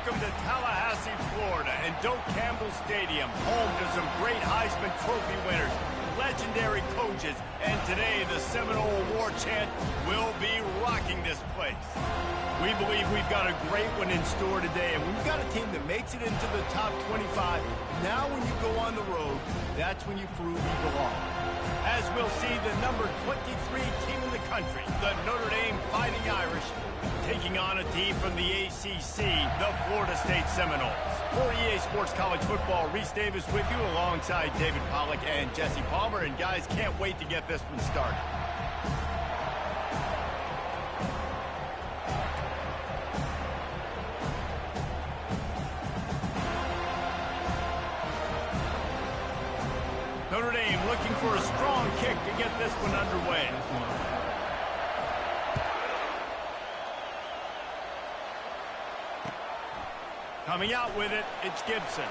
Welcome to Tallahassee, Florida, and Doak Campbell Stadium, home to some great Heisman Trophy winners, legendary coaches, and today the Seminole Award chant will be rocking this place. We believe we've got a great one in store today, and we've got a team that makes it into the top 25. Now when you go on the road, that's when you prove you belong. As we'll see, the number 23 team in the country, the Notre Dame Fighting Irish, taking on a team from the ACC, the Florida State Seminoles. For EA Sports College Football, Reese Davis with you alongside David Pollack and Jesse Palmer. And guys, can't wait to get this one started. Notre Dame looking for a strong kick to get this one underway. Coming out with it, it's Gibson.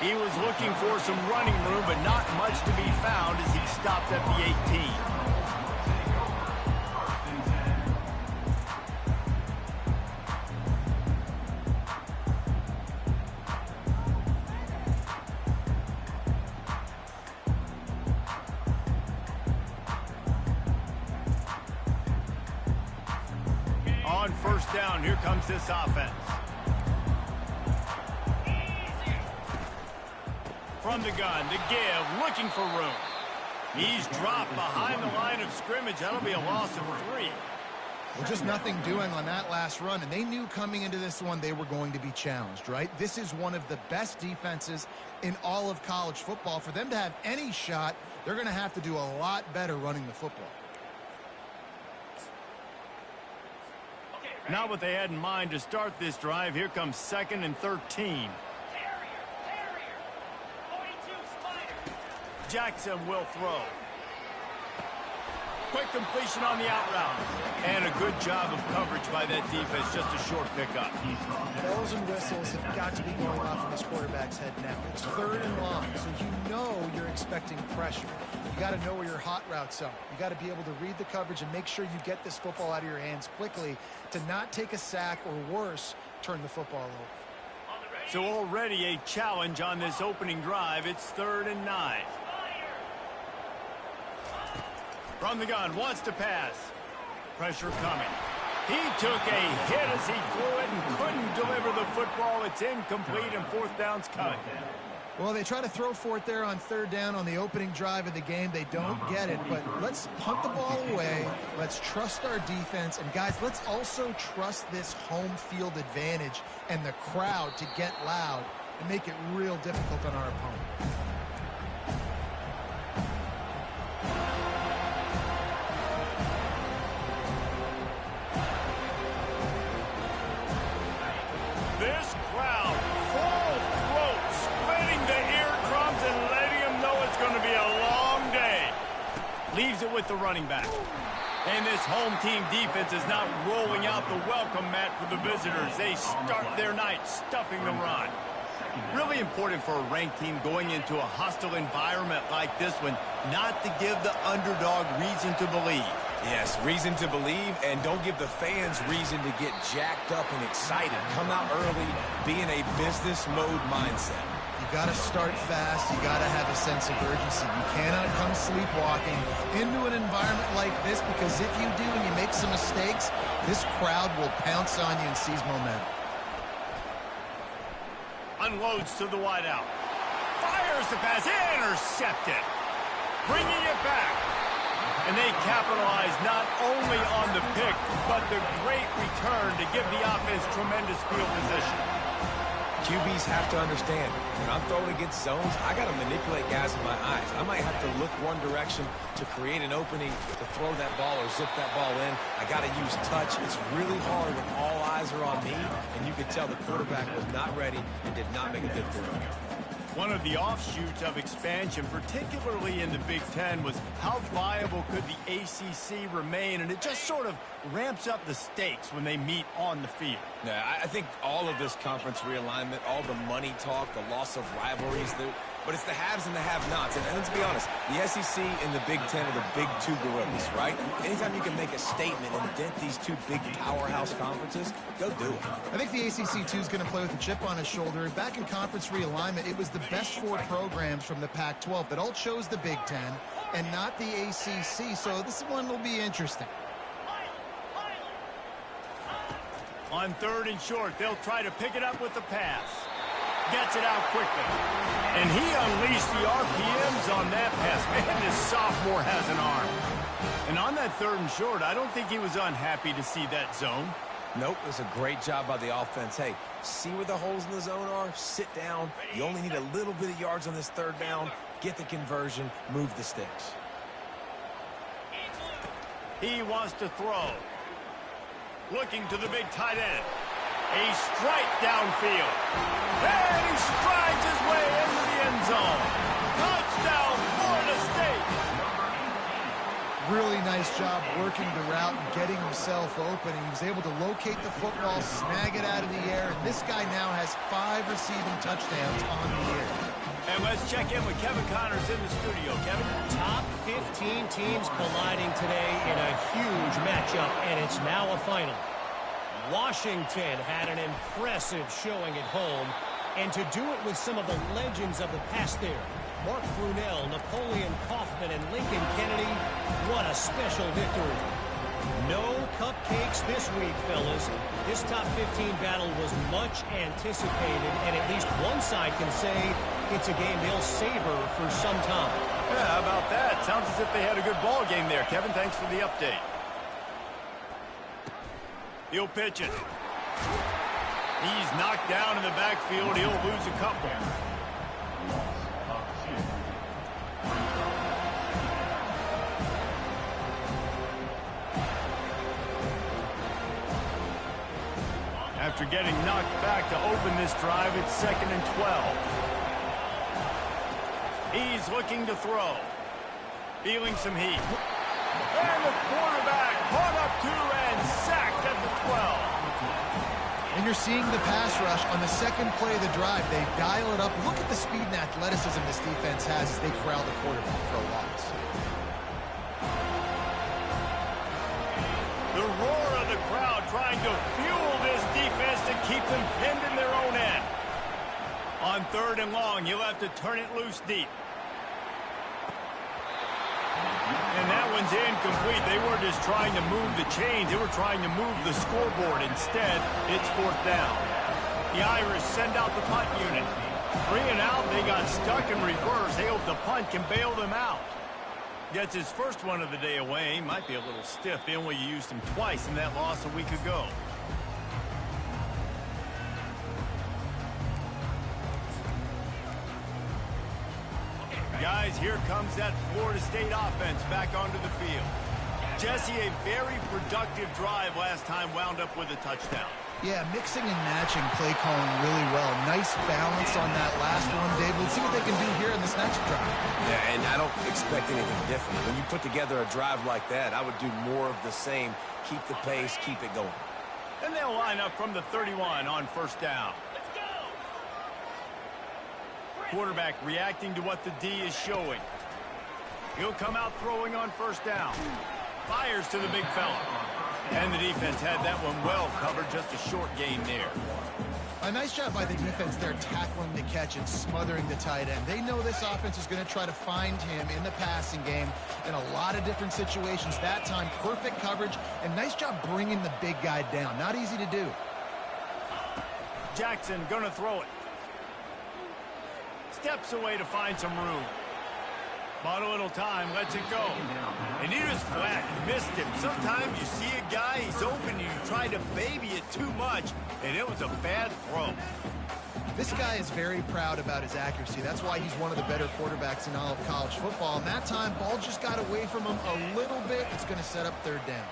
He was looking for some running room, but not much to be found as he stopped at the 18. On first down, here comes this offense. From the gun, to give, looking for room. He's dropped behind the line of scrimmage. That'll be a loss of 3. Well, just nothing doing on that last run, and they knew coming into this one they were going to be challenged, right? This is one of the best defenses in all of college football. For them to have any shot, they're going to have to do a lot better running the football. Not what they had in mind to start this drive. Here comes 2nd and 13. Jackson will throw. Quick completion on the out route. And a good job of coverage by that defense. Just a short pickup. Bells and whistles have got to be going off in this quarterback's head now. It's 3rd and long, so you know you're expecting pressure. You got to know where your hot routes are. You got to be able to read the coverage and make sure you get this football out of your hands quickly to not take a sack or worse, turn the football over. So already a challenge on this opening drive. It's 3rd and 9. From the gun, wants to pass. Pressure coming. He took a hit as he threw it and couldn't deliver the football. It's incomplete and 4th down's coming. Well, they try to throw for it there on 3rd down on the opening drive of the game. They don't get it, but let's punt the ball away. Let's trust our defense. And, guys, let's also trust this home field advantage and the crowd to get loud and make it real difficult on our opponent. This crowd, full throat, splitting the eardrums and letting them know it's going to be a long day. Leaves it with the running back. And this home team defense is not rolling out the welcome mat for the visitors. They start their night stuffing the run. Really important for a ranked team going into a hostile environment like this one, not to give the underdog reason to believe. Yes, reason to believe, and don't give the fans reason to get jacked up and excited. Come out early, be in a business mode mindset. You got to start fast. You got to have a sense of urgency. You cannot come sleepwalking into an environment like this, because if you do and you make some mistakes, this crowd will pounce on you and seize momentum. Unloads to the wideout. Fires the pass. Intercepted. Bringing it back. And they capitalize not only on the pick, but the great return to give the offense tremendous field position. QBs have to understand, when I'm throwing against zones, I got to manipulate guys with my eyes. I might have to look one direction to create an opening to throw that ball or zip that ball in. I got to use touch. It's really hard when all eyes are on me, and you could tell the quarterback was not ready and did not make a good throw. One of the offshoots of expansion, particularly in the Big Ten, was how viable could the ACC remain, and it just sort of ramps up the stakes when they meet on the field. Yeah, I think all of this conference realignment, all the money talk, the loss of rivalries, but it's the haves and the have-nots. And let's be honest, the SEC and the Big Ten are the big two gorillas, right? Anytime you can make a statement and dent these two big powerhouse conferences, go do it. I think the ACC, too, is going to play with a chip on his shoulder. Back in conference realignment, it was the best 4 programs from the Pac-12 that all chose the Big Ten and not the ACC, so this one will be interesting. On 3rd and short, they'll try to pick it up with the pass. Gets it out quickly. And he unleashed the RPMs on that pass. Man, this sophomore has an arm. And on that 3rd and short, I don't think he was unhappy to see that zone. Nope, it was a great job by the offense. Hey, see where the holes in the zone are? Sit down. You only need a little bit of yards on this 3rd down. Get the conversion. Move the sticks. He wants to throw. Looking to the big tight end. A strike downfield. And he strides his way into the end zone. Touchdown, Florida State. Really nice job working the route and getting himself open. He was able to locate the football, snag it out of the air, and this guy now has 5 receiving touchdowns on the year. And let's check in with Kevin Connors in the studio. Kevin? Top 15 teams colliding today in a huge matchup, and it's now a final. Washington had an impressive showing at home, and to do it with some of the legends of the past there, Mark Brunell, Napoleon Kaufman, and Lincoln Kennedy, what a special victory. No cupcakes this week, fellas. This top 15 battle was much anticipated, and at least one side can say it's a game they'll savor for some time. Yeah, how about that? Sounds as if they had a good ball game there. Kevin, thanks for the update. He'll pitch it. He's knocked down in the backfield. He'll lose a couple. After getting knocked back to open this drive, it's 2nd and 12. He's looking to throw. Feeling some heat. And the quarterback caught up to and sacked at the 12. And you're seeing the pass rush on the 2nd play of the drive. They dial it up. Look at the speed and athleticism this defense has as they corral the quarterback for a loss. The roar of the crowd trying to fuel this defense to keep them pinned in their own end. On 3rd and long, you'll have to turn it loose deep. And that one's incomplete. They weren't just trying to move the chains. They were trying to move the scoreboard. Instead, it's 4th down. The Irish send out the punt unit. 3 and out, they got stuck in reverse. They hope the punt can bail them out. Gets his first one of the day away. Might be a little stiff. They only used him twice in that loss a week ago. Guys, here comes that Florida State offense back onto the field. Jesse, a very productive drive last time wound up with a touchdown. Yeah, mixing and matching play calling really well. Nice balance on that last one, Dave. Let's see what they can do here in this next drive. Yeah, and I don't expect anything different. When you put together a drive like that, I would do more of the same. Keep the pace, keep it going. And they'll line up from the 31 on 1st down. Quarterback reacting to what the D is showing. He'll come out throwing on 1st down. Fires to the big fella. And the defense had that one well covered, just a short gain there. A nice job by the defense there tackling the catch and smothering the tight end. They know this offense is going to try to find him in the passing game in a lot of different situations. That time, perfect coverage, and nice job bringing the big guy down. Not easy to do. Jackson gonna throw it. Steps away to find some room. Bought a little time, lets it go. And he was flat, missed him. Sometimes you see a guy, he's open, and you try to baby it too much, and it was a bad throw. This guy is very proud about his accuracy. That's why he's one of the better quarterbacks in all of college football. And that time, ball just got away from him a little bit. It's going to set up 3rd down.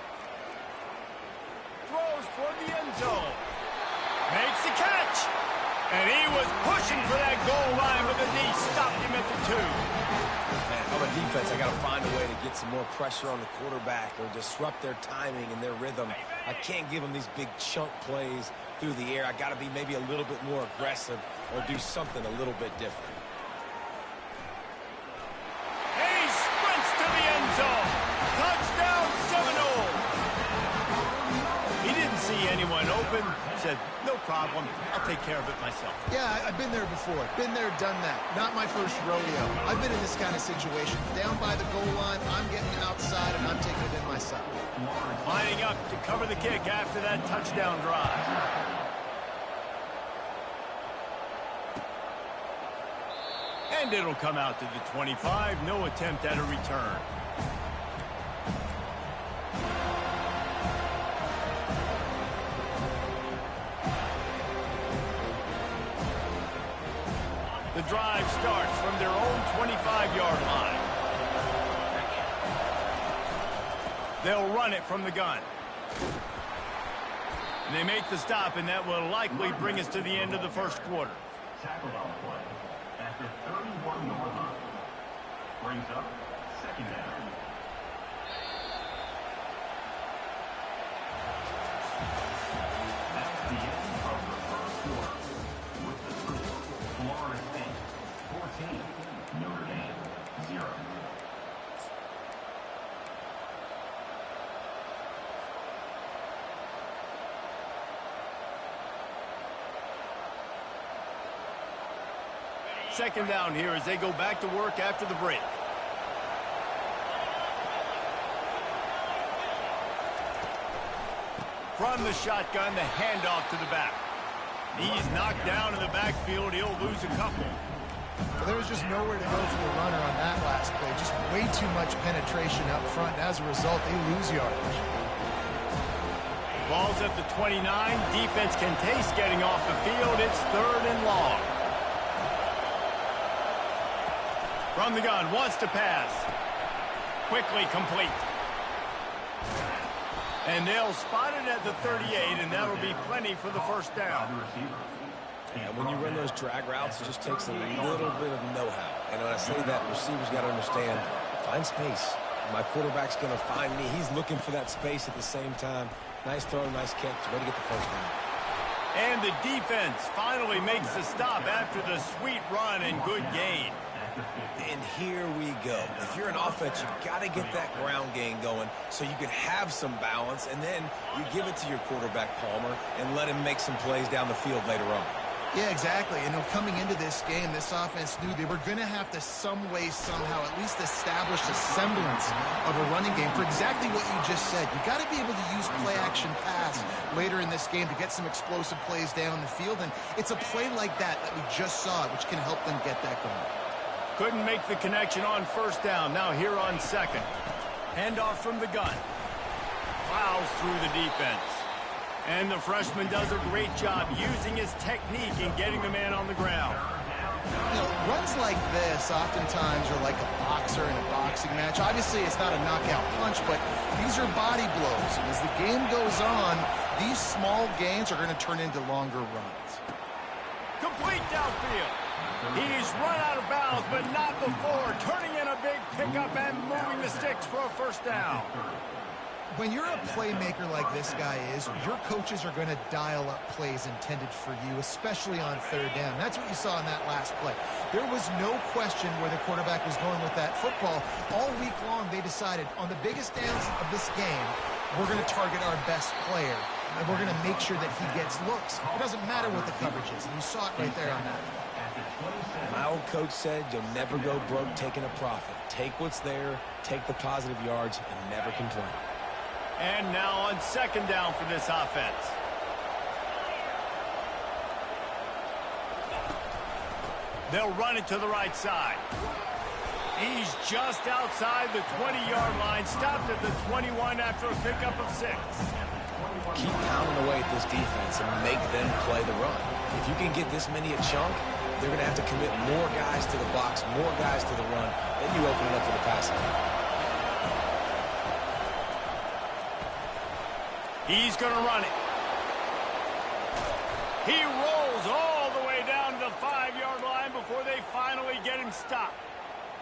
Throws toward the end zone. Makes the catch. And he was pushing for that goal line, but the knee stopped him at the 2. Man, on the defense, I got to find a way to get some more pressure on the quarterback or disrupt their timing and their rhythm. I can't give them these big chunk plays through the air. I got to be maybe a little bit more aggressive or do something a little bit different. open, said, no problem, I'll take care of it myself. Yeah, I've been there before. Been there, done that. Not my first rodeo. I've been in this kind of situation. Down by the goal line, I'm getting outside, and I'm taking it in myself. Lining up to cover the kick after that touchdown drive. And it'll come out to the 25. No attempt at a return. The drive starts from their own 25-yard line. They'll run it from the gun. And they make the stop, and that will likely bring us to the end of the first quarter. Tackled on the play at the 31-yard line. Brings up second down. That's the end of the first quarter. With the score, Florida State 14, Notre Dame 0. Second down here as they go back to work after the break. From the shotgun, the handoff to the back. He's knocked down in the backfield. He'll lose a couple. Well, there was just nowhere to go for the runner on that last play. Just way too much penetration up front. And as a result, they lose yardage. Ball's at the 29. Defense can taste getting off the field. It's 3rd and long. From the gun, wants to pass. Quickly complete. And they'll spot it at the 38, and that'll be plenty for the first down. Yeah, when you run those drag routes, it just takes a little bit of know-how. And when I say that, the receiver's got to understand, find space. My quarterback's going to find me. He's looking for that space at the same time. Nice throw, nice catch. Way to get the first down. And the defense finally makes the stop after the sweet run and good gain. And here we go. If you're an offense, you've got to get that ground game going so you can have some balance, and then you give it to your quarterback, Palmer, and let him make some plays down the field later on. Yeah, exactly. And coming into this game, this offense knew they were going to have to some way, somehow, at least establish a semblance of a running game for exactly what you just said. You got to be able to use play-action pass later in this game to get some explosive plays down the field, and it's a play like that we just saw, which can help them get that going. Couldn't make the connection on first down. Now here on second. Handoff from the gun. Plows through the defense. And the freshman does a great job using his technique and getting the man on the ground. You know, runs like this oftentimes are like a boxer in a boxing match. Obviously, it's not a knockout punch, but these are body blows. And as the game goes on, these small gains are going to turn into longer runs. Complete downfield. He's run out of bounds, but not before. Turning in a big pickup and moving the sticks for a first down. When you're a playmaker like this guy is, your coaches are going to dial up plays intended for you, especially on third down. That's what you saw in that last play. There was no question where the quarterback was going with that football. All week long, they decided on the biggest downs of this game, we're going to target our best player, and we're going to make sure that he gets looks. It doesn't matter what the coverage is, and you saw it right there on that. My old coach said you'll never go broke taking a profit. Take what's there, take the positive yards, and never complain. And now on second down for this offense. They'll run it to the right side. He's just outside the 20-yard line, stopped at the 21 after a pickup of 6. Keep pounding away at this defense and make them play the run. If you can get this many a chunk, they're going to have to commit more guys to the box, more guys to the run. Then you open it up for the passing. He's going to run it. He rolls all the way down to the 5-yard line before they finally get him stopped.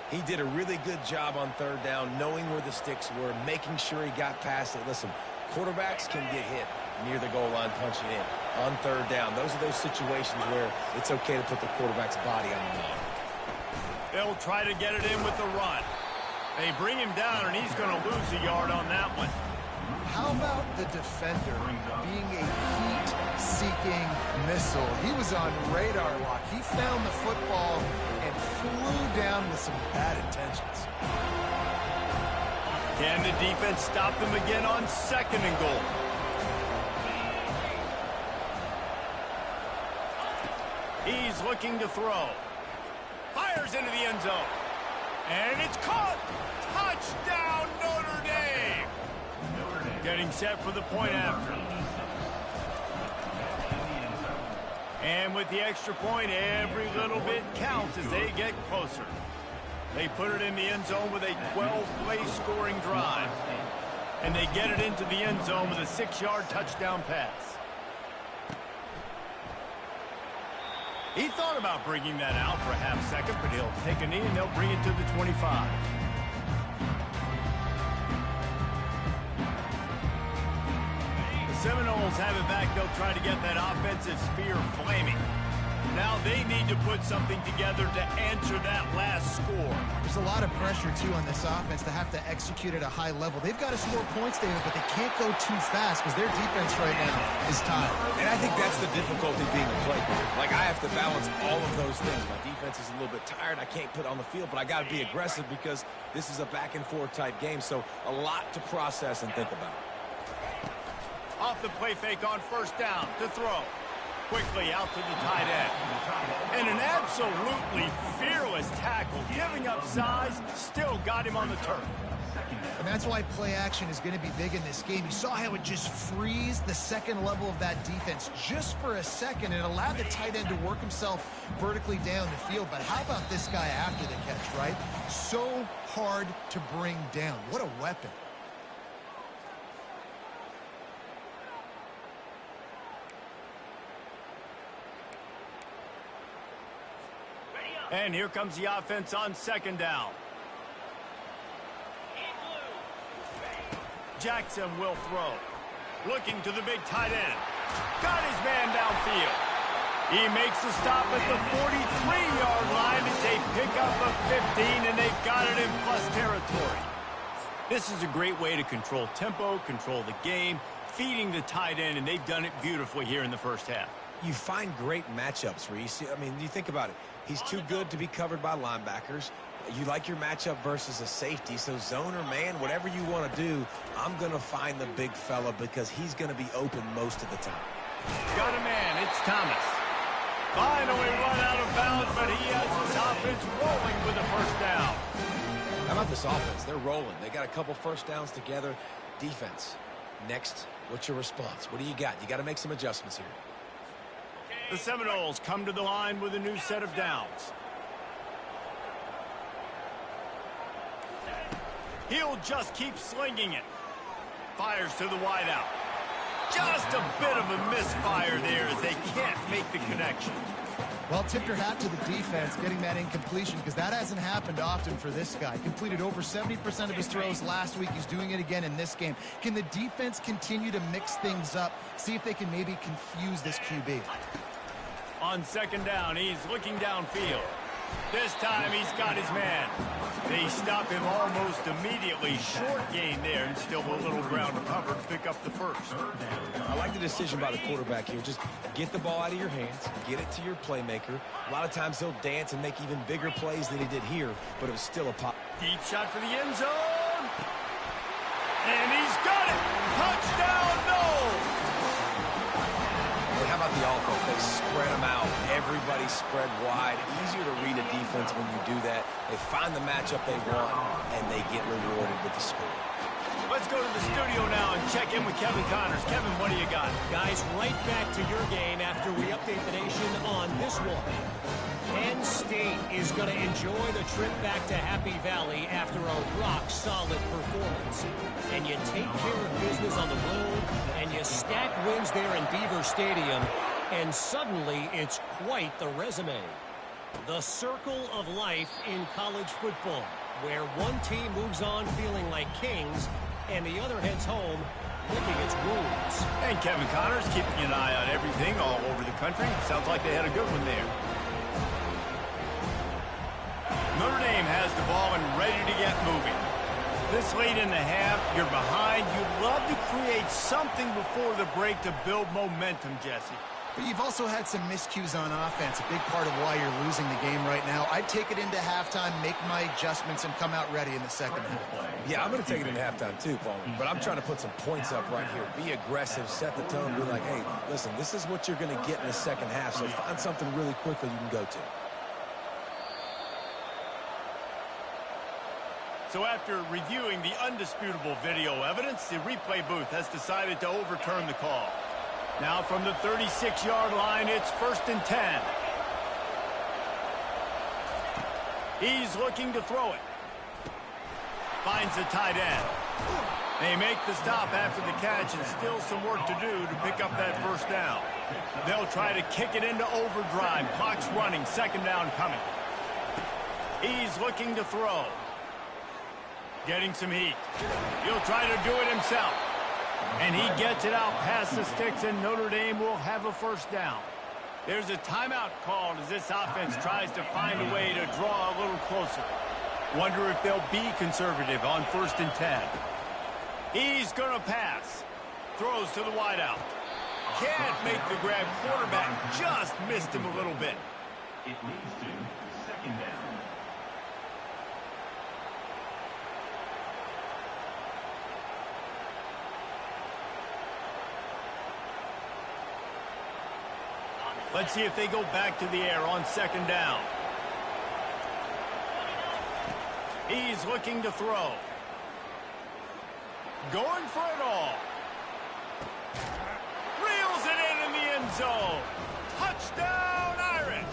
He did a really good job on third down, knowing where the sticks were, making sure he got past it. Listen, quarterbacks can get hit near the goal line punching in on third down. Those are those situations where it's okay to put the quarterback's body on the line. They'll try to get it in with the run. They bring him down, and he's going to lose a yard on that one. How about the defender being a heat-seeking missile? He was on radar lock. He found the football and flew down with some bad intentions. Can the defense stop them again on 2nd and goal? He's looking to throw. Fires into the end zone. And it's caught. Touchdown, Notre Dame. Getting set for the point after. And with the extra point, every little bit counts as they get closer. They put it in the end zone with a 12-play scoring drive. And they get it into the end zone with a 6-yard touchdown pass. He thought about bringing that out for a half second, but he'll take a knee and they'll bring it to the 25. Seminoles have it back. They'll try to get that offensive spear flaming. Now they need to put something together to answer that last score. There's a lot of pressure, too, on this offense to have to execute at a high level. They've got to score points, David, but they can't go too fast because their defense right now is tired. And I think that's the difficulty being a playmaker. Like, I have to balance all of those things. My defense is a little bit tired. I can't put it on the field, but I got to be aggressive because this is a back-and-forth type game, so a lot to process and think about. Off the play fake on 1st down to throw. Quickly out to the tight end. And an absolutely fearless tackle. Giving up size, still got him on the turf. And that's why play action is going to be big in this game. You saw how it just frees the second level of that defense just for a second. It allowed the tight end to work himself vertically down the field. But how about this guy after the catch, right? So hard to bring down. What a weapon. And here comes the offense on 2nd down. Jackson will throw. Looking to the big tight end. Got his man downfield. He makes the stop at the 43-yard line as they pick up a 15, and they've got it in plus territory. This is a great way to control tempo, control the game, feeding the tight end, and they've done it beautifully here in the first half. You find great matchups, Reese. I mean, you think about it. He's too good to be covered by linebackers. You like your matchup versus a safety, so zone or man, whatever you want to do, I'm going to find the big fella because he's going to be open most of the time. Got a man. It's Thomas. Finally run out of bounds, but he has his offense rolling with a 1st down. How about this offense? They're rolling. They got a couple 1st downs together. Defense. Next, what's your response? What do you got? You got to make some adjustments here. The Seminoles come to the line with a new set of downs. He'll just keep slinging it. Fires to the wideout. Just a bit of a misfire there as they can't make the connection. Well, tip your hat to the defense getting that incompletion because that hasn't happened often for this guy. Completed over 70% of his throws last week. He's doing it again in this game. Can the defense continue to mix things up? See if they can maybe confuse this QB. On 2nd down, he's looking downfield. This time he's got his man. They stop him almost immediately. Short gain there and still a little ground to cover to pick up the 1st. I like the decision by the quarterback here. Just get the ball out of your hands, get it to your playmaker. A lot of times he'll dance and make even bigger plays than he did here, but it was still a pop. Deep shot for the end zone. And he's got it. Touchdown, no. How about the offense? They spread them out. Everybody spread wide. Easier to read a defense when you do that. They find the matchup they want, and they get rewarded with the score. Let's go to the studio now and check in with Kevin Connors. Kevin, what do you got? Guys, right back to your game after we update the nation on this one. Penn State is going to enjoy the trip back to Happy Valley after a rock-solid performance. And you take care of business on the road, and you stack wins there in Beaver Stadium, and suddenly it's quite the resume. The circle of life in college football, where one team moves on feeling like kings, and the other heads home licking its wounds. And Kevin Connors keeping an eye on everything all over the country. Sounds like they had a good one there. Notre Dame has the ball and ready to get moving. This late in the half, you're behind. You'd love to create something before the break to build momentum, Jesse. But you've also had some miscues on offense, a big part of why you're losing the game right now. I'd take it into halftime, make my adjustments, and come out ready in the second half. Yeah, I'm going to take it into halftime too, Palmer. But I'm trying to put some points up right here. Be aggressive, set the tone, be like, hey, listen, this is what you're going to get in the second half, so find something really quickly you can go to. So after reviewing the undisputable video evidence, the replay booth has decided to overturn the call. Now from the 36-yard line, it's 1st and 10. He's looking to throw it. Finds the tight end. They make the stop after the catch, and still some work to do to pick up that first down. They'll try to kick it into overdrive. Clock's running, 2nd down coming. He's looking to throw. Getting some heat. He'll try to do it himself. And he gets it out past the sticks, and Notre Dame will have a first down. There's a timeout called as this offense tries to find a way to draw a little closer. Wonder if they'll be conservative on 1st and 10. He's going to pass. Throws to the wideout. Can't make the grab. Quarterback just missed him a little bit. It leads to 2nd down. Let's see if they go back to the air on 2nd down. He's looking to throw. Going for it all. Reels it in the end zone. Touchdown, Irish.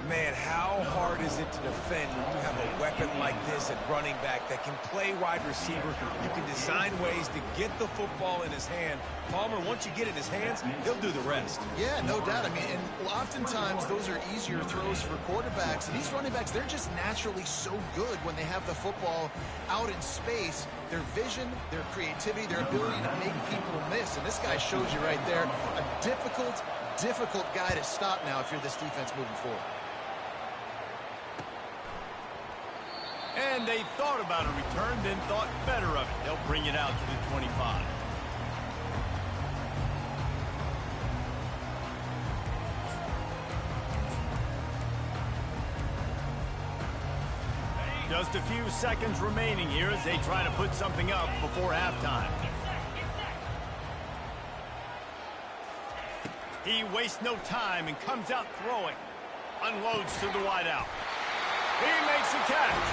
Man, how hard is it to defend when you have a weapon like this at running back that can play wide receiver? You can design ways to get the football in his hand. Palmer, once you get it in his hands, he'll do the rest. Yeah, no doubt. I mean, and oftentimes those are easier throws for quarterbacks. And these running backs, they're just naturally so good when they have the football out in space. Their vision, their creativity, their ability to make people miss. And this guy shows you right there a difficult guy to stop now if you're this defense moving forward. And they thought about a return, then thought better of it. They'll bring it out to the 25. Just a few seconds remaining here as they try to put something up before halftime. He wastes no time and comes out throwing. Unloads to the wideout. He makes the catch.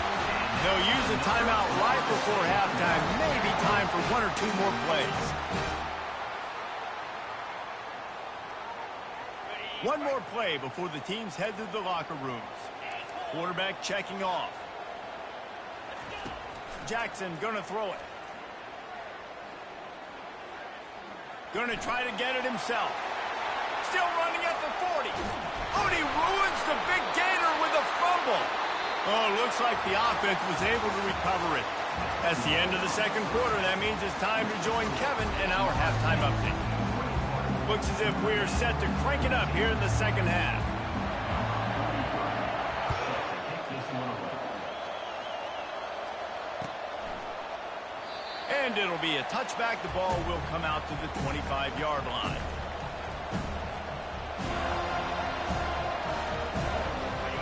They'll use a timeout right before halftime. Maybe time for 1 or 2 more plays. One more play before the teams head to the locker rooms. Quarterback checking off. Jackson gonna throw it. Gonna try to get it himself. Still running at the 40. Oh, and he ruins the big gainer with a fumble. Oh, looks like the offense was able to recover it. That's the end of the 2nd quarter. That means it's time to join Kevin in our halftime update. Looks as if we're set to crank it up here in the 2nd half. And it'll be a touchback. The ball will come out to the 25-yard line.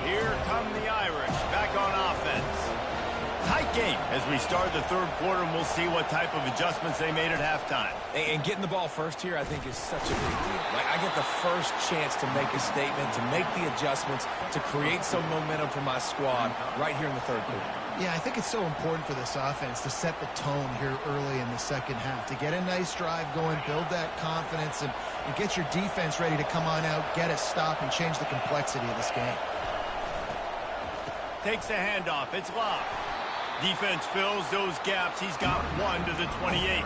Here come the Irish back on offense. Tight game as we start the 3rd quarter, and we'll see what type of adjustments they made at halftime. And getting the ball first here, I think, is such a big deal. Like, I get the first chance to make a statement, to make the adjustments, to create some momentum for my squad right here in the 3rd quarter. Yeah, I think it's so important for this offense to set the tone here early in the 2nd half, to get a nice drive going, build that confidence, and get your defense ready to come on out, get a stop, and change the complexity of this game. Takes the handoff. It's locked. Defense fills those gaps. He's got 1 to the 28.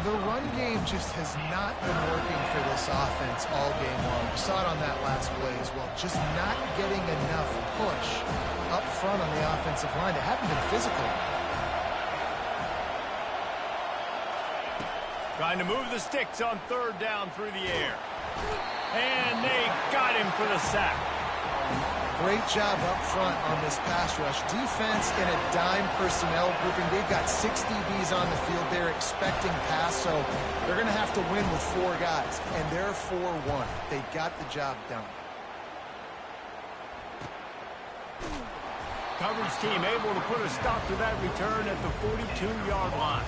The run game just has not been working for this offense all game long. We saw it on that last play as well. Just not getting enough push up front on the offensive line. They haven't been physical. Trying to move the sticks on 3rd down through the air. And they got him for the sack. Great job up front on this pass rush. Defense in a dime personnel grouping. They've got 6 DBs on the field. They're expecting pass, so they're going to have to win with 4 guys. And they're 4-1. They got the job done. Coverage team able to put a stop to that return at the 42-yard line.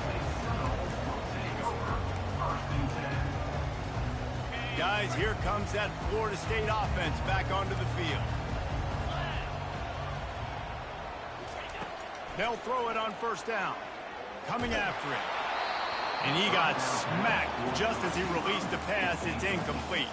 Guys, here comes that Florida State offense back onto the field. They'll throw it on first down. Coming after it. And he got smacked just as he released the pass. It's incomplete.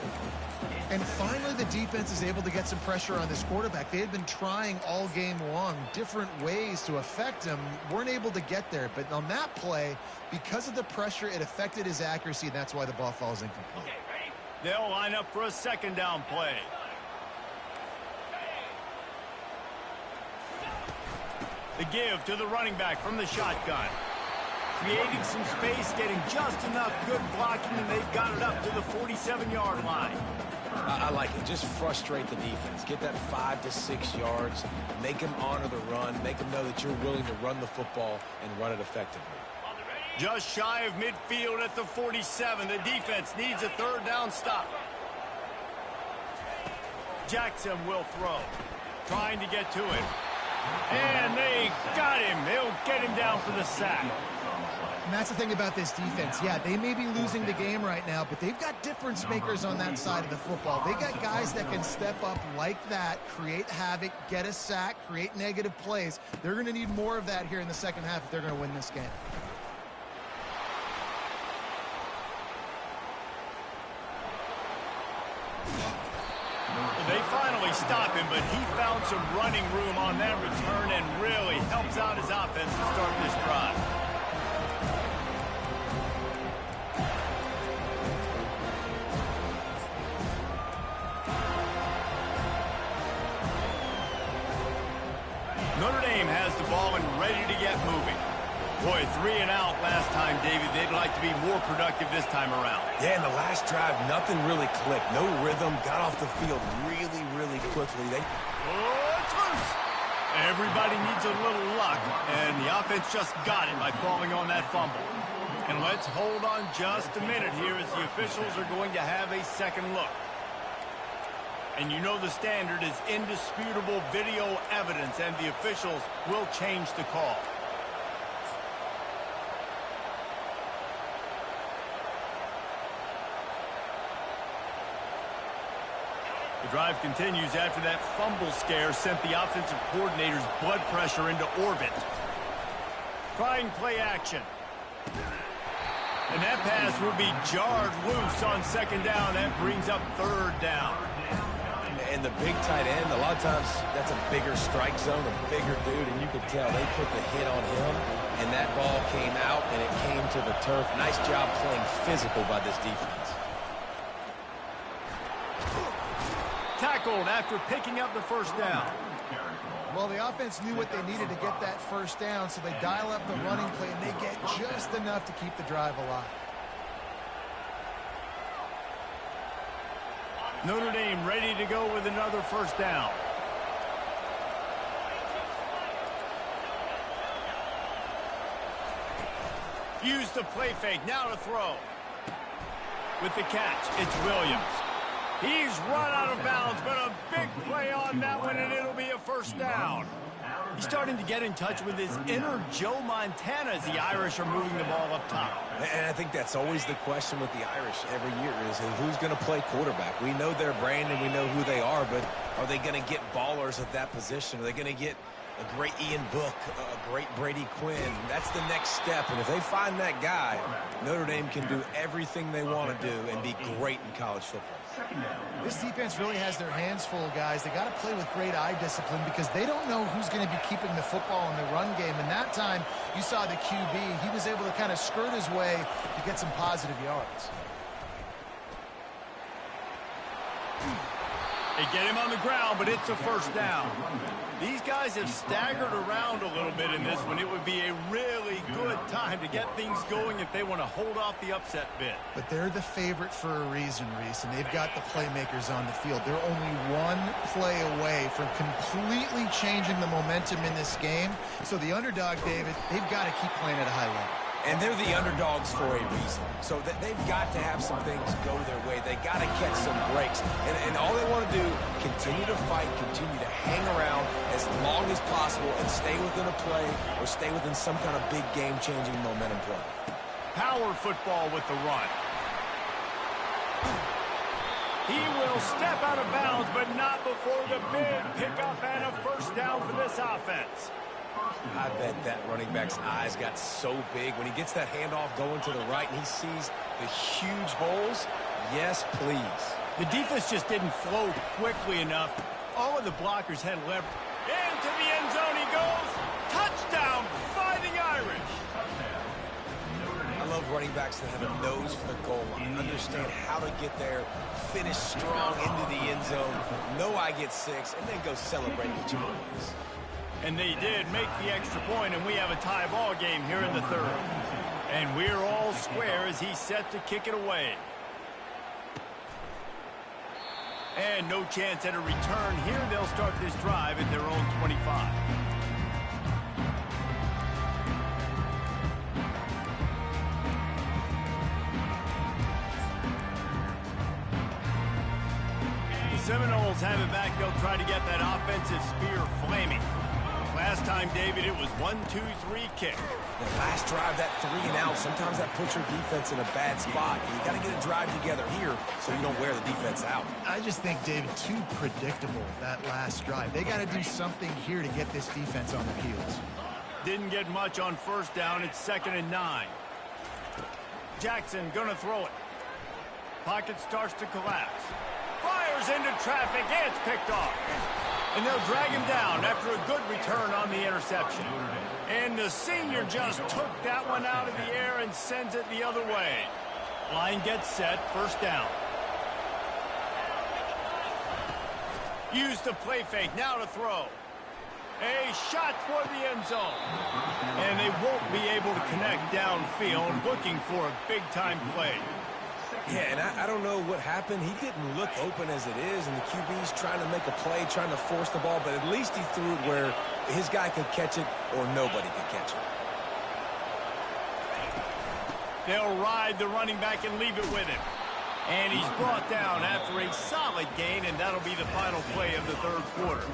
And finally, the defense is able to get some pressure on this quarterback. They had been trying all game long different ways to affect him. Weren't able to get there. But on that play, because of the pressure, it affected his accuracy, and that's why the ball falls incomplete. They'll line up for a second down play. The give to the running back from the shotgun. Creating some space, getting just enough good blocking, and they've got it up to the 47-yard line. I like it. Just frustrate the defense. Get that 5 to 6 yards. Make them honor the run. Make them know that you're willing to run the football and run it effectively. Just shy of midfield at the 47. The defense needs a third down stop. Jackson will throw. Trying to get to it. And they got him. They'll get him down for the sack. And that's the thing about this defense. Yeah, they may be losing the game right now, but they've got difference makers on that side of the football. They got guys that can step up like that, create havoc, get a sack, create negative plays. They're going to need more of that here in the second half if they're going to win this game. They finally stop him, but he found some running room on that return and really helps out his offense to start this drive. Notre Dame has the ball and ready to get moving. Boy, 3 and out last time, David. They'd like to be more productive this time around. Yeah, in the last drive, nothing really clicked. No rhythm. Got off the field really, really quickly. Oh, it's loose. Everybody needs a little luck, and the offense just got it by falling on that fumble. And let's hold on just a minute here as the officials are going to have a second look. And you know the standard is indisputable video evidence, and the officials will change the call. The drive continues after that fumble scare sent the offensive coordinator's blood pressure into orbit. Trying play action. And that pass will be jarred loose on second down. That brings up third down. And the big tight end, a lot of times that's a bigger strike zone, a bigger dude, and you could tell they put the hit on him, and that ball came out, and it came to the turf. Nice job playing physical by this defense. Tackled after picking up the first down. Well, the offense knew what they needed to get that first down, so they dial up the running play, and they get just enough to keep the drive alive. Notre Dame ready to go with another first down. Use the play fake. Now to throw. With the catch, it's Williams. He's run out of bounds, but a big play on that one, and it'll be a first down. He's starting to get in touch with his inner Joe Montana as the Irish are moving the ball up top. And I think that's always the question with the Irish every year is who's going to play quarterback. We know their brand and we know who they are, but are they going to get ballers at that position? Are they going to get a great Ian Book, a great Brady Quinn? That's the next step, and if they find that guy, Notre Dame can do everything they want to do and be great in college football. This defense really has their hands full, guys. They got to play with great eye discipline because they don't know who's going to be keeping the football in the run game. And that time, you saw the QB. He was able to kind of skirt his way to get some positive yards. They get him on the ground, but it's a first down. These guys have staggered around a little bit in this one. It would be a really good time to get things going if they want to hold off the upset bid. But they're the favorite for a reason, Reese, and they've got the playmakers on the field. They're only one play away from completely changing the momentum in this game. So the underdog, David, they've got to keep playing at a high level. And they're the underdogs for a reason. So they've got to have some things go their way. They got to catch some breaks. And all they want to do, continue to fight, continue to hang around as long as possible and stay within a play or stay within some kind of big game-changing momentum play. Power football with the run. He will step out of bounds, but not before the big pickup and a first down for this offense. I bet that running back's eyes got so big when he gets that handoff going to the right and he sees the huge holes. Yes, please. The defense just didn't flow quickly enough. All of the blockers had leverage. Into the end zone he goes. Touchdown, Fighting Irish. I love running backs that have a nose for the goal line, understand how to get there, finish strong into the end zone, know I get 6, and then go celebrate with your boys. And they did make the extra point, and we have a tie ball game here in the third. And we're all square as he's set to kick it away. And no chance at a return here. They'll start this drive at their own 25. The Seminoles have it back. They'll try to get that offensive spear flaming. Last time, David, it was 1-2-3 kick. The last drive, that 3 and out, sometimes that puts your defense in a bad spot. You got to get a drive together here so you don't wear the defense out. I just think, David, too predictable, that last drive. They got to do something here to get this defense on their heels. Didn't get much on first down. It's 2nd and 9. Jackson gonna throw it. Pocket starts to collapse. Fires into traffic. It's picked off. And they'll drag him down after a good return on the interception. And the senior just took that one out of the air and sends it the other way. Line gets set, first down. Use the play fake, now to throw. A shot toward the end zone. And they won't be able to connect downfield, looking for a big-time play. Yeah, and I don't know what happened. He didn't look open as it is, and the QB's trying to make a play, trying to force the ball, but at least he threw it where his guy could catch it or nobody could catch it. They'll ride the running back and leave it with him. And he's brought down after a solid gain, and that'll be the final play of the third quarter.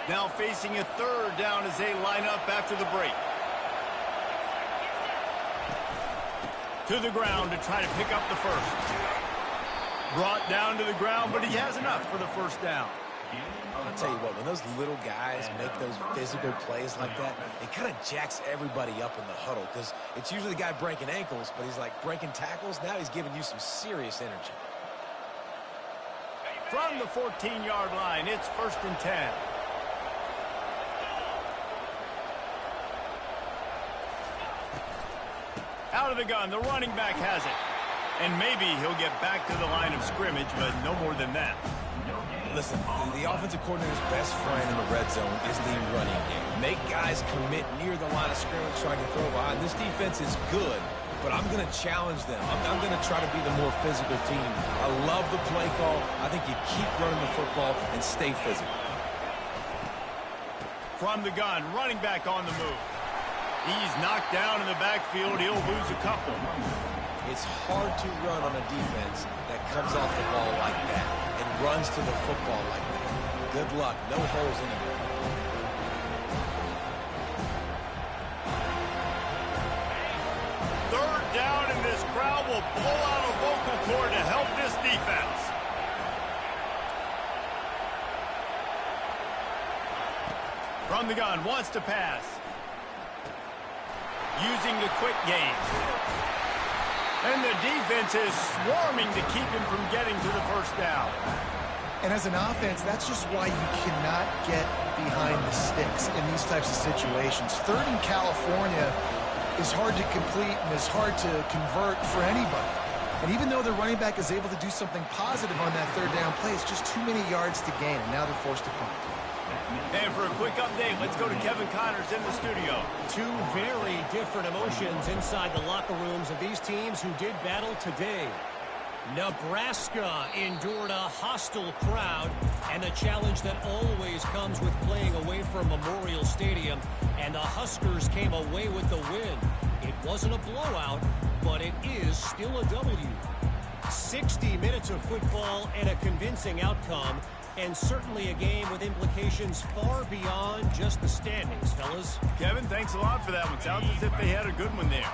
Now facing a third down as they line up after the break. To the ground to try to pick up the first. Brought down to the ground, but he has enough for the first down. I'll tell you what, when those little guys make those physical plays like that, it kind of jacks everybody up in the huddle because it's usually the guy breaking ankles, but he's like breaking tackles. Now he's giving you some serious energy. From the 14-yard line, it's 1st and 10. Out of the gun, the running back has it. And maybe he'll get back to the line of scrimmage, but no more than that. Listen, the offensive coordinator's best friend in the red zone is the running game. Make guys commit near the line of scrimmage so I can throw behind. This defense is good, but I'm going to challenge them. I'm going to try to be the more physical team. I love the play call. I think you keep running the football and stay physical. From the gun, running back on the move. He's knocked down in the backfield. He'll lose a couple. It's hard to run on a defense that comes off the ball like that and runs to the football like that. Good luck. No holes anywhere. Third down, and this crowd will blow out a vocal cord to help this defense. From the gun, wants to pass. Using the quick game. And the defense is swarming to keep him from getting to the first down. And as an offense, that's just why you cannot get behind the sticks in these types of situations. Third in California is hard to complete and is hard to convert for anybody. And even though the running back is able to do something positive on that third down play, it's just too many yards to gain, and now they're forced to punt. And for a quick update, let's go to Kevin Connors in the studio. Two very different emotions inside the locker rooms of these teams who did battle today. Nebraska endured a hostile crowd and the challenge that always comes with playing away from Memorial Stadium, and the Huskers came away with the win. It wasn't a blowout, but it is still a W. 60 minutes of football and a convincing outcome, and certainly a game with implications far beyond just the standings, fellas. Kevin, thanks a lot for that one. Sounds as if they had a good one there.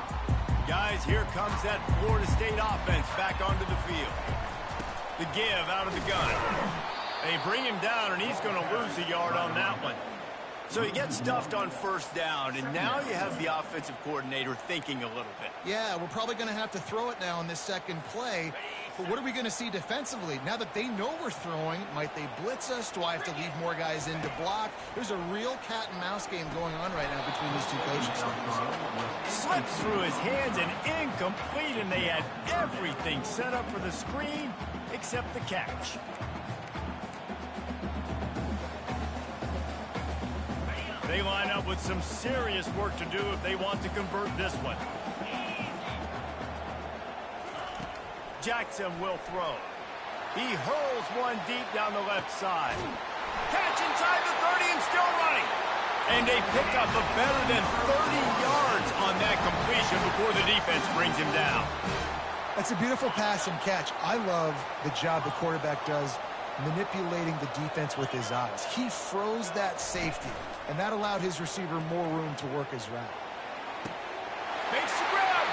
Guys, here comes that Florida State offense back onto the field. The give out of the gun. They bring him down, and he's going to lose a yard on that one. So he gets stuffed on first down, and now you have the offensive coordinator thinking a little bit. Yeah, we're probably going to have to throw it now on this second play. But what are we going to see defensively? Now that they know we're throwing, might they blitz us? Do I have to leave more guys in to block? There's a real cat and mouse game going on right now between these two coaching staffs. Slips through his hands and incomplete, and they had everything set up for the screen except the catch. They line up with some serious work to do if they want to convert this one. Jackson will throw. He hurls one deep down the left side. Catch inside the 30 and still running. And they pick up a better than 30 yards on that completion before the defense brings him down. That's a beautiful pass and catch. I love the job the quarterback does manipulating the defense with his eyes. He froze that safety, and that allowed his receiver more room to work his route. Makes the grab.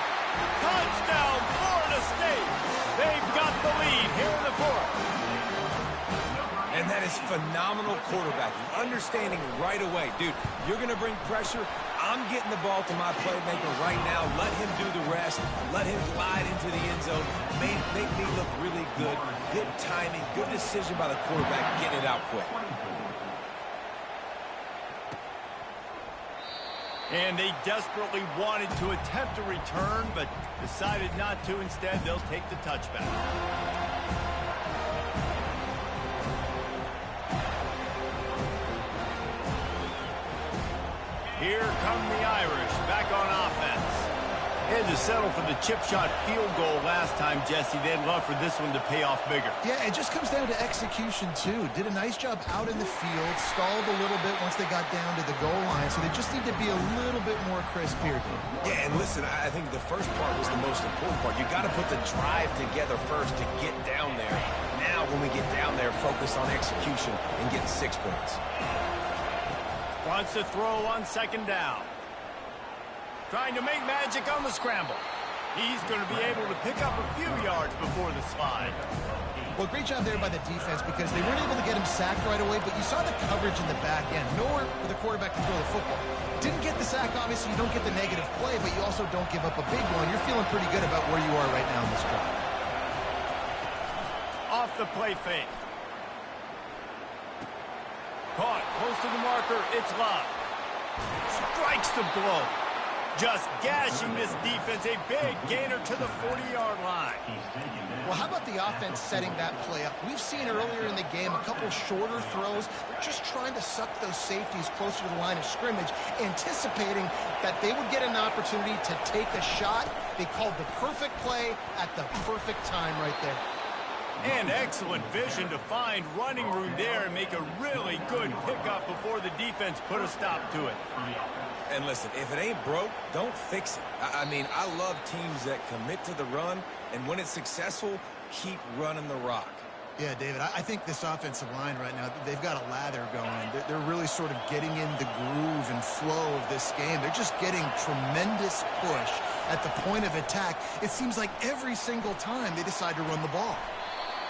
Touchdown, Florida State. They've got the lead here in the fourth. And that is phenomenal quarterbacking. Understanding right away, dude, you're going to bring pressure. I'm getting the ball to my playmaker right now. Let him do the rest. Let him glide into the end zone. Make me look really good. Good timing. Good decision by the quarterback. Getting it out quick. And they desperately wanted to attempt a return, but decided not to. Instead, they'll take the touchback. Here come the Irish back on offense. They had to settle for the chip shot field goal last time, Jesse. They'd love for this one to pay off bigger. Yeah, it just comes down to execution, too. Did a nice job out in the field, stalled a little bit once they got down to the goal line, so they just need to be a little bit more crisp here. Yeah, and listen, I think the first part was the most important part. You got to put the drive together first to get down there. Now, when we get down there, focus on execution and getting 6 points. Wants to throw on second down. Trying to make magic on the scramble. He's going to be able to pick up a few yards before the slide. Well, great job there by the defense because they weren't able to get him sacked right away, but you saw the coverage in the back end. Nowhere for the quarterback to throw the football. Didn't get the sack, obviously. You don't get the negative play, but you also don't give up a big one. You're feeling pretty good about where you are right now in this drive. Off the play fake. Caught close to the marker. It's Love. Strikes the blow. Just gashing this defense. A big gainer to the 40-yard line. Well, how about the offense setting that play up? We've seen earlier in the game a couple shorter throws. They're just trying to suck those safeties closer to the line of scrimmage, anticipating that they would get an opportunity to take a shot. They called the perfect play at the perfect time right there. And excellent vision to find running room there and make a really good pickup before the defense put a stop to it. And listen, if it ain't broke, don't fix it. I mean, I love teams that commit to the run, and when it's successful, keep running the rock. Yeah, David, I think this offensive line right now, they've got a lather going. They're really sort of getting in the groove and flow of this game. They're just getting tremendous push at the point of attack. It seems like every single time they decide to run the ball.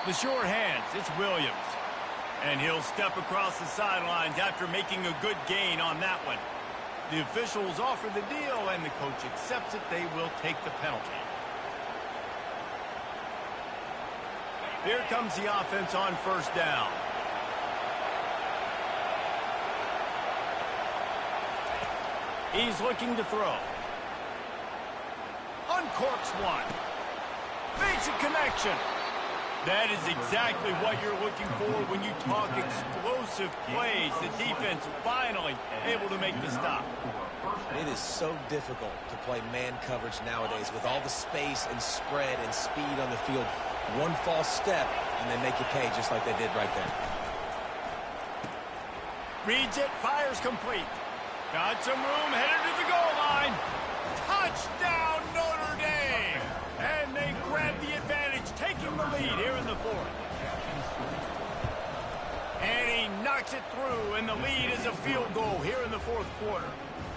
The short hands, it's Williams. And he'll step across the sidelines after making a good gain on that one. The officials offer the deal, and the coach accepts it. They will take the penalty. Here comes the offense on first down. He's looking to throw. Uncorks one. Makes a connection. That is exactly what you're looking for when you talk explosive plays. The defense finally able to make the stop. It is so difficult to play man coverage nowadays with all the space and spread and speed on the field. One false step, and they make you pay just like they did right there. Reads it, fires complete. Got some room, headed to the goal line. Touchdown, Notre Dame! And they grab the advantage, taking the lead here in the fourth. And he knocks it through, and the lead is a field goal here in the fourth quarter.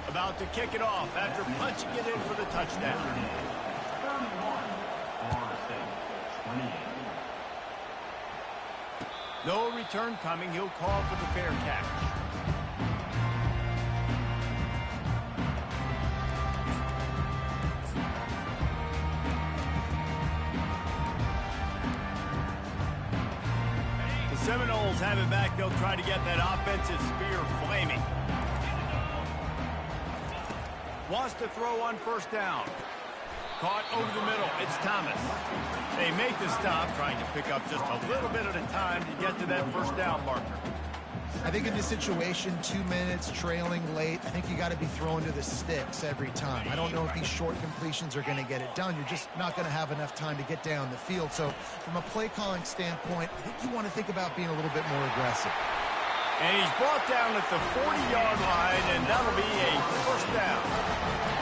About to kick it off after punching it in for the touchdown. No return coming. He'll call for the fair catch. The Seminoles have it back. They'll try to get that offensive spear flaming. Wants to throw on first down. Caught over the middle. It's Thomas. They make the stop, trying to pick up just a little bit at a time to get to that first down marker. I think in this situation, 2 minutes, trailing late, I think you got to be throwing to the sticks every time. I don't know if these short completions are going to get it done. You're just not going to have enough time to get down the field. So from a play calling standpoint, I think you want to think about being a little bit more aggressive. And he's brought down at the 40-yard line, and that'll be a first down.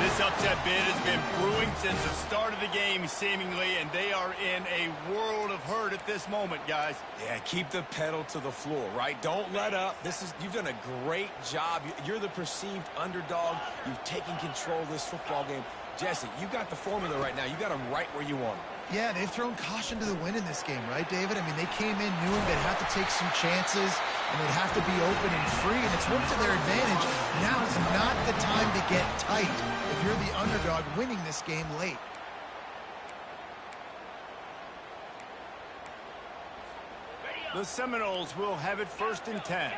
This upset bid has been brewing since the start of the game, seemingly, and they are in a world of hurt at this moment, guys. Yeah, keep the pedal to the floor, right? Don't let up. You've done a great job. You're the perceived underdog. You've taken control of this football game. Jesse, you got the formula right now. You got them right where you want them. Yeah, they've thrown caution to the wind in this game, right, David? I mean, they came in knowing they'd have to take some chances, and they'd have to be open and free, and it's worked to their advantage. Now is not the time to get tight if you're the underdog winning this game late. The Seminoles will have it 1st and 10.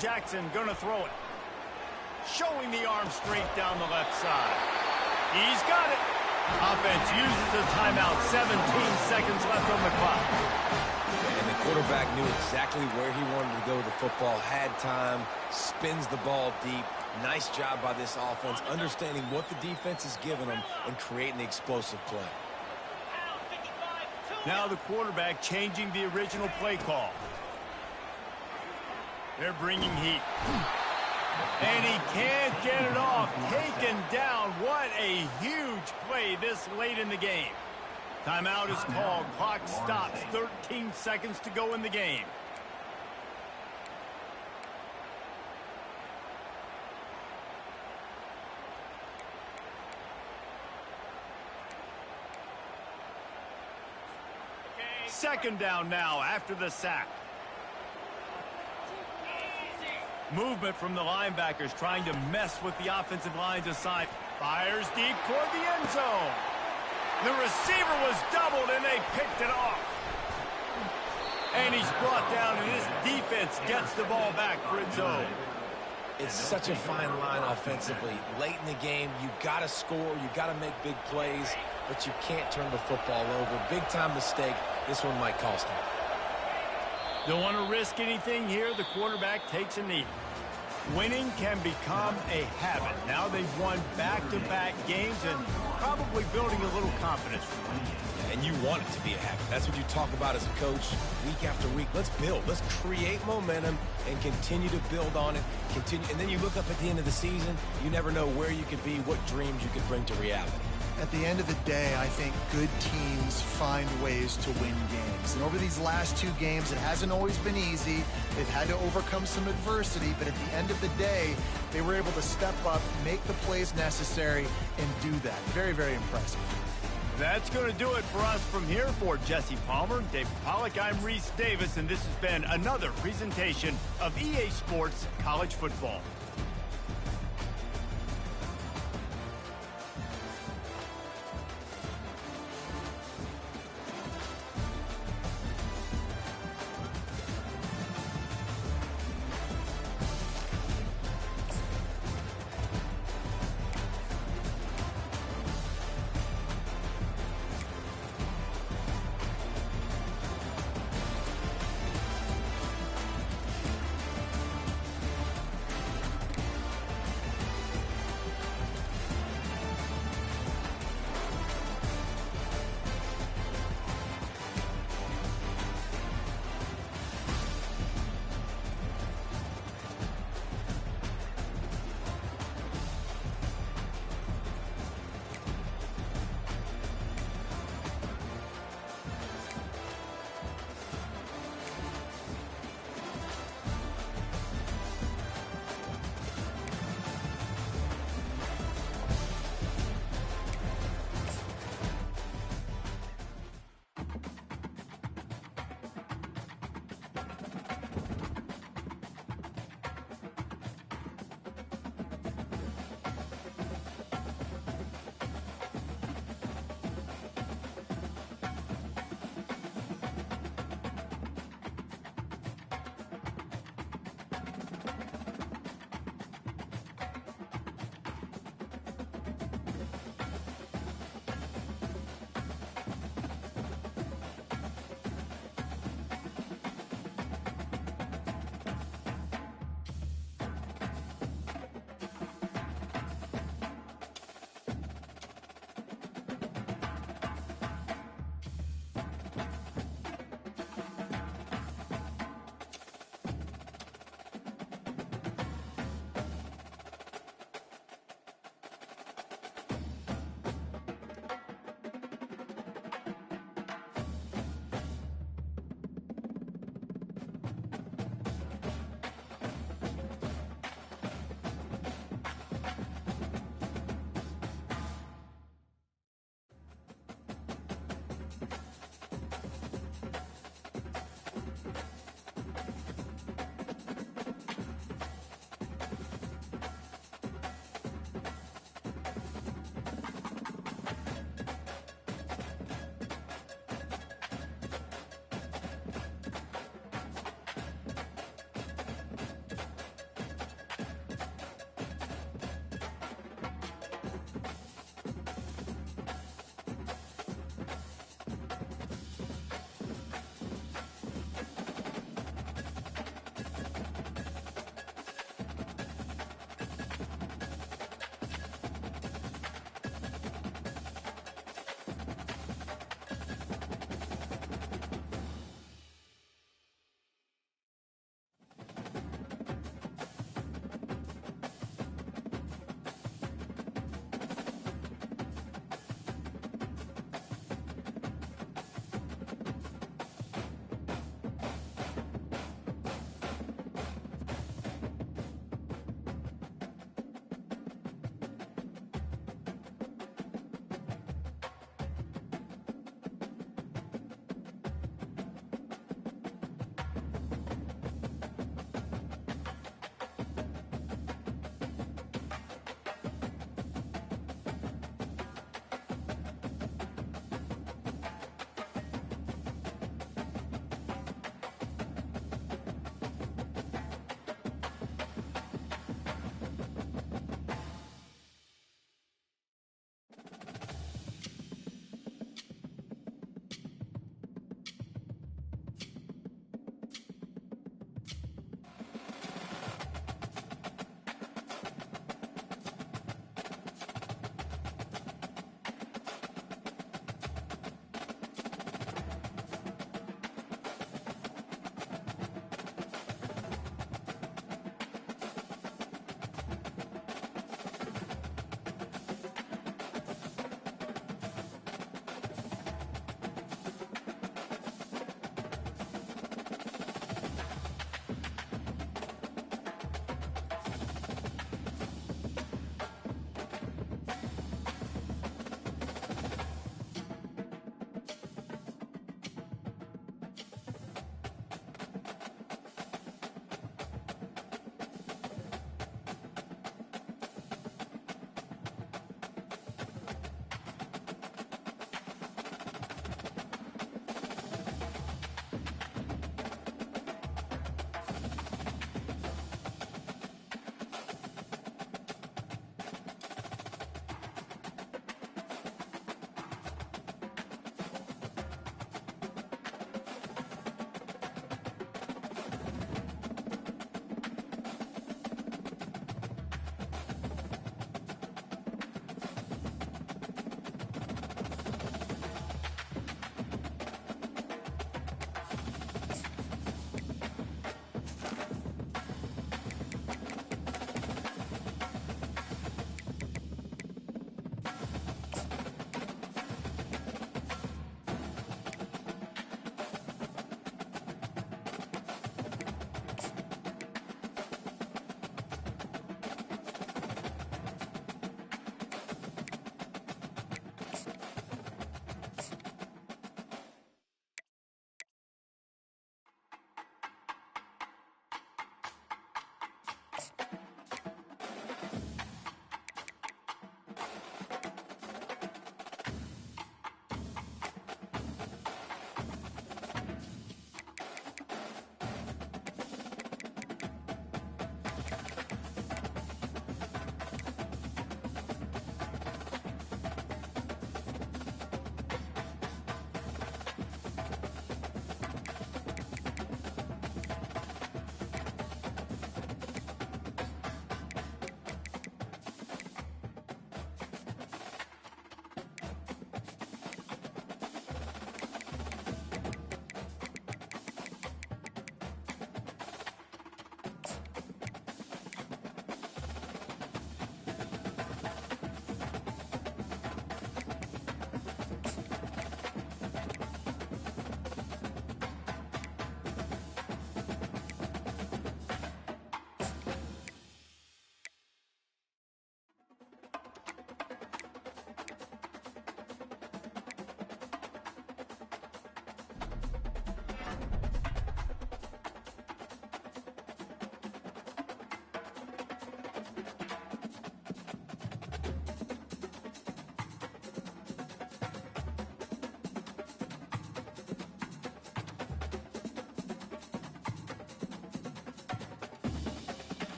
Jackson gonna throw it. Showing the arm strength down the left side. He's got it. Offense uses a timeout. 17 seconds left on the clock. And the quarterback knew exactly where he wanted to go with the football, had time, spins the ball deep. Nice job by this offense, understanding what the defense is giving them and creating the explosive play. Now the quarterback changing the original play call. They're bringing heat. And he can't get it off. Taken down. What a huge play this late in the game. Timeout is called. Clock stops. 13 seconds to go in the game. Second down now after the sack. Movement from the linebackers trying to mess with the offensive line's aside. Fires deep toward the end zone. The receiver was doubled and they picked it off. And he's brought down and his defense gets the ball back for its own. It's such a fine line offensively. Late in the game, you got to score, you got to make big plays, but you can't turn the football over. Big time mistake. This one might cost him. Don't want to risk anything here. The quarterback takes a knee. Winning can become a habit. Now they've won back-to-back games and probably building a little confidence. And you want it to be a habit. That's what you talk about as a coach week after week. Let's build. Let's create momentum and continue to build on it. And then you look up at the end of the season, you never know where you could be, what dreams you could bring to reality. At the end of the day, I think good teams find ways to win games. And over these last 2 games, it hasn't always been easy. They've had to overcome some adversity, but at the end of the day, they were able to step up, make the plays necessary, and do that. Very, very impressive. That's going to do it for us from here. For Jesse Palmer, David Pollack, I'm Reese Davis, and this has been another presentation of EA Sports College Football.